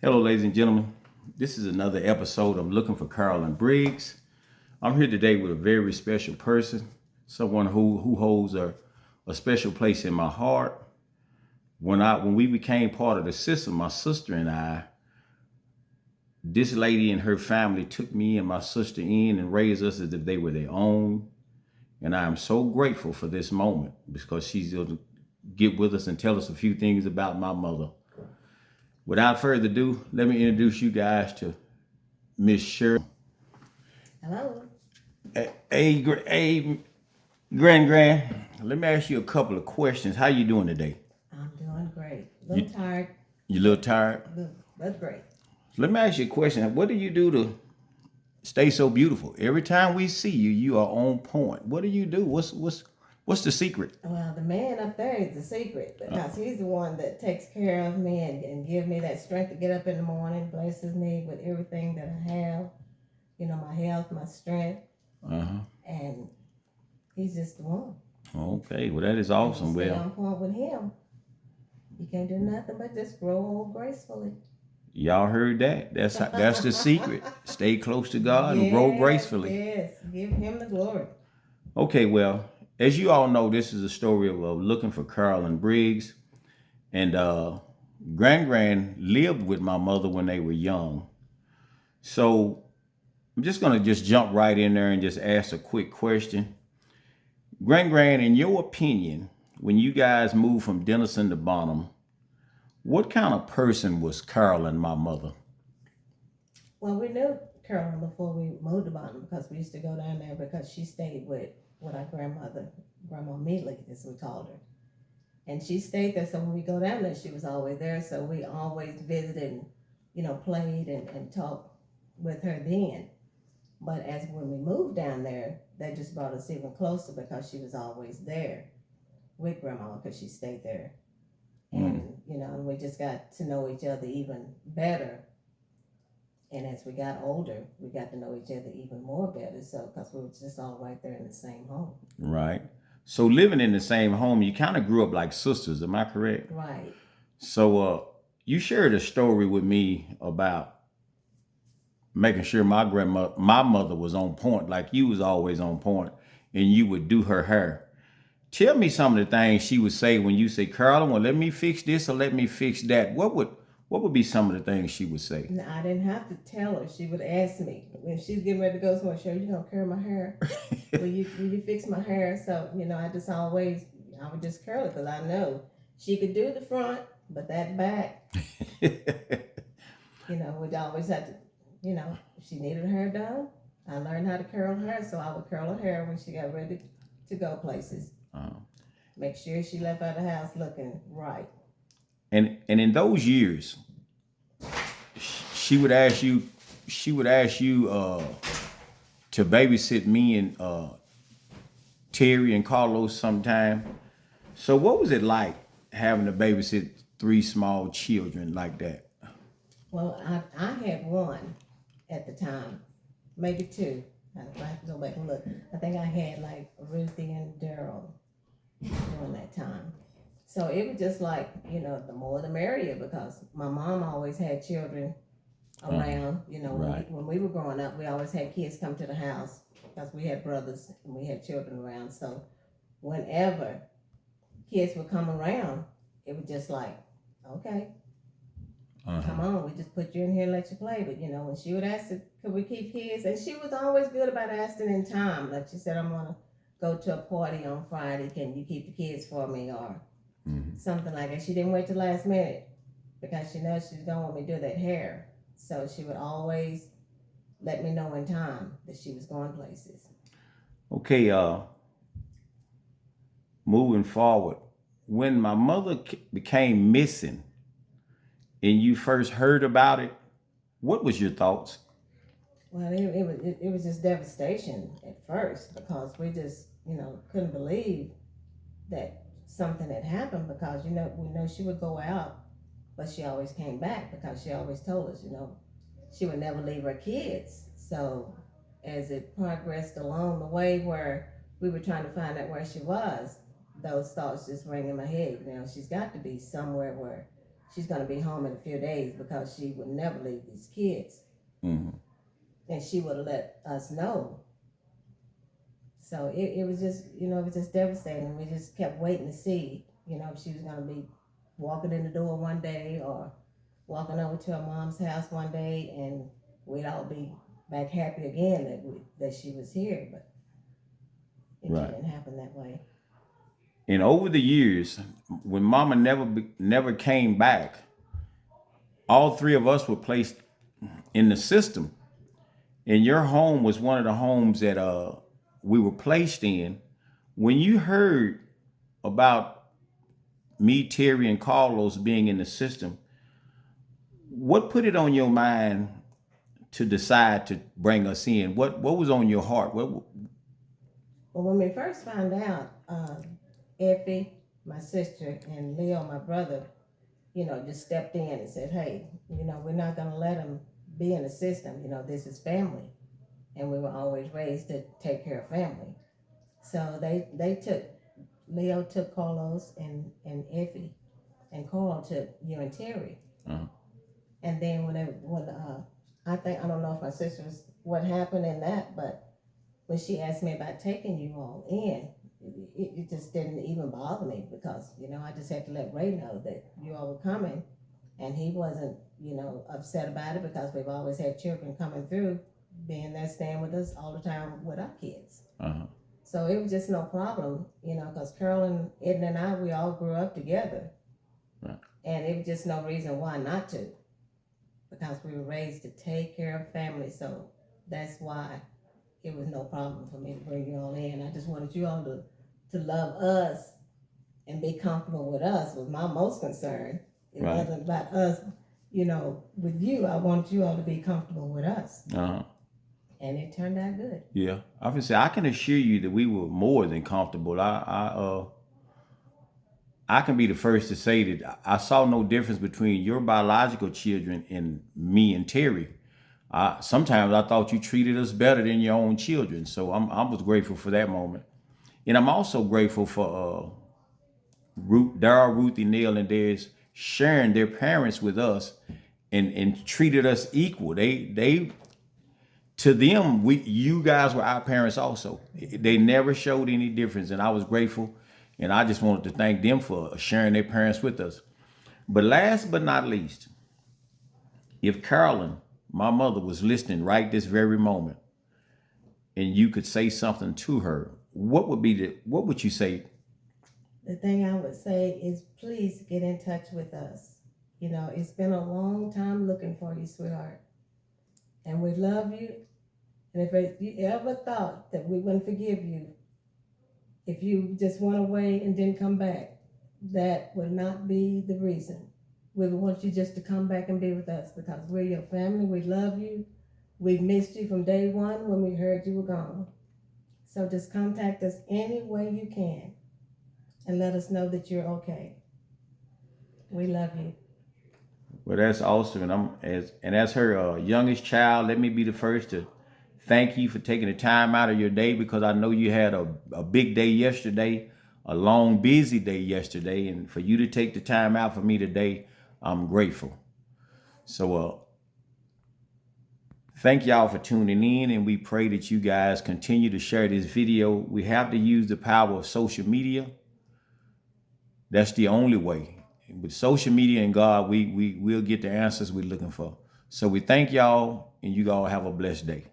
Hello, ladies and gentlemen. This is another episode of Looking for Carolyn Briggs. I'm here today with a very special person, someone who holds a special place in my heart. When we became part of the system, my sister and I, this lady and her family took me and my sister in and raised us as if they were their own. And I am so grateful for this moment because she's going to get with us and tell us a few things about my mother. Without further ado, let me introduce you guys to Miss Shirley. Hello. Hey, Grand. Let me ask you a couple of questions. How you doing today? I'm doing great. A little tired. You a little tired? But great. Let me ask you a question. What do you do to stay so beautiful? Every time we see you, you are on point. What do you do? What's the secret? Well, the man up there is the secret because he's the one that takes care of me and give me that strength to get up in the morning, blesses me with everything that I have, my health, my strength. And he's just the one. Okay, well, that is awesome. Stay on point with him. You can't do nothing but just grow old gracefully. Y'all heard that? That's the secret. Stay close to God and grow gracefully. Yes, give him the glory. Okay, well, as you all know, this is a story of looking for Carolyn Briggs. And Grand lived with my mother when they were young. So I'm just going to jump right in there and just ask a quick question. Grand, in your opinion, when you guys moved from Denison to Bonham, what kind of person was Carolyn, my mother? Well, we knew Carolyn before we moved to Bonham because we used to go down there because she stayed with our Grandma Meatley, as we called her. And she stayed there, so when we go down there, she was always there. So we always visited and, played and talked with her then. But as when we moved down there, that just brought us even closer because she was always there with Grandma because she stayed there. And, and we just got to know each other even better. And as we got older, we got to know each other even more better. So, because we were just all right there in the same home. Right. So living in the same home, you kind of grew up like sisters. Am I correct? Right. So you shared a story with me about making sure my mother was on point, like you was always on point, and you would do her hair. Tell me some of the things she would say when you say, Carolyn, well, let me fix this or let me fix that. What would be some of the things she would say? No, I didn't have to tell her. She would ask me when she's getting ready to go somewhere. Sure, you gonna curl my hair? will you fix my hair? So I would just curl it because I know she could do the front, but that back, we'd always have to. If she needed her hair done, I learned how to curl her hair, so I would curl her hair when she got ready to go places. Make sure she left out the house looking right. And in those years, she would ask you to babysit me and Terry and Carlos sometime. So what was it like having to babysit 3 small children like that? Well, I had one at the time, maybe 2. I have to go back and look. I think I had like Ruthie and Daryl during that time. So it was just like, the more the merrier because my mom always had children around. Right. When we were growing up, we always had kids come to the house because we had brothers and we had children around. So whenever kids would come around, it was just like, okay, come on, we just put you in here and let you play. But, when she would ask, could we keep kids? And she was always good about asking in time. Like she said, I'm going to go to a party on Friday. Can you keep the kids for me? Or something like that. She didn't wait till last minute because she knows she's going to want me to do that hair. So she would always let me know in time that she was going places. Okay, moving forward, when my mother became missing and you first heard about it, what was your thoughts? Well, it was just devastation at first because we just, couldn't believe that something had happened because, we know she would go out, but she always came back because she always told us, she would never leave her kids. So as it progressed along the way where we were trying to find out where she was, those thoughts just rang in my head. She's got to be somewhere where she's going to be home in a few days because she would never leave these kids. Mm-hmm. And she would have let us know. So it was just, it was just devastating. We just kept waiting to see, if she was going to be walking in the door one day or walking over to her mom's house one day, and we'd all be back happy again that she was here. But it Right. didn't happen that way. And over the years, when Mama never came back, all three of us were placed in the system. And your home was one of the homes that we were placed in. When you heard about me, Terry, and Carlos being in the system, what put it on your mind to decide to bring us in? What was on your heart? Well, when we first found out, Effie, my sister, and Leo, my brother, just stepped in and said, hey, we're not going to let him be in the system. This is family. And we were always raised to take care of family. So Leo took Carlos and Effie, and Carl took you and Terry. Uh-huh. And then I don't know if my sister's, what happened in that, but when she asked me about taking you all in, it just didn't even bother me because, I just had to let Ray know that you all were coming, and he wasn't, upset about it because we've always had children coming through, being there, staying with us all the time with our kids. Uh-huh. So it was just no problem, because Carolyn, Edna, and I, we all grew up together. Right. And it was just no reason why not to, because we were raised to take care of family. So that's why it was no problem for me to bring you all in. I just wanted you all to love us and be comfortable with us was my most concern. It Right. wasn't about us, with you. I wanted you all to be comfortable with us. Uh-huh. And it turned out good. Yeah, I can assure you that we were more than comfortable. I can be the first to say that I saw no difference between your biological children and me and Terry. Sometimes I thought you treated us better than your own children, so I was grateful for that moment, and I'm also grateful for Daryl, Ruthie, Neil, and Dez sharing their parents with us and treated us equal. They to them, you guys were our parents also. They never showed any difference, and I was grateful, and I just wanted to thank them for sharing their parents with us. But last but not least, if Carolyn, my mother, was listening right this very moment, and you could say something to her, what would you say? The thing I would say is please get in touch with us. It's been a long time looking for you, sweetheart. And we love you. And if you ever thought that we wouldn't forgive you, if you just went away and didn't come back, that would not be the reason. We would want you just to come back and be with us because we're your family. We love you. We've missed you from day one when we heard you were gone. So just contact us any way you can and let us know that you're okay. We love you. Well, that's awesome, and as her youngest child, let me be the first to thank you for taking the time out of your day, because I know you had a big day yesterday, a long, busy day yesterday, and for you to take the time out for me today, I'm grateful. So thank y'all for tuning in, and we pray that you guys continue to share this video. We have to use the power of social media. That's the only way. With social media and God, we'll get the answers we're looking for. So we thank y'all, and you all have a blessed day.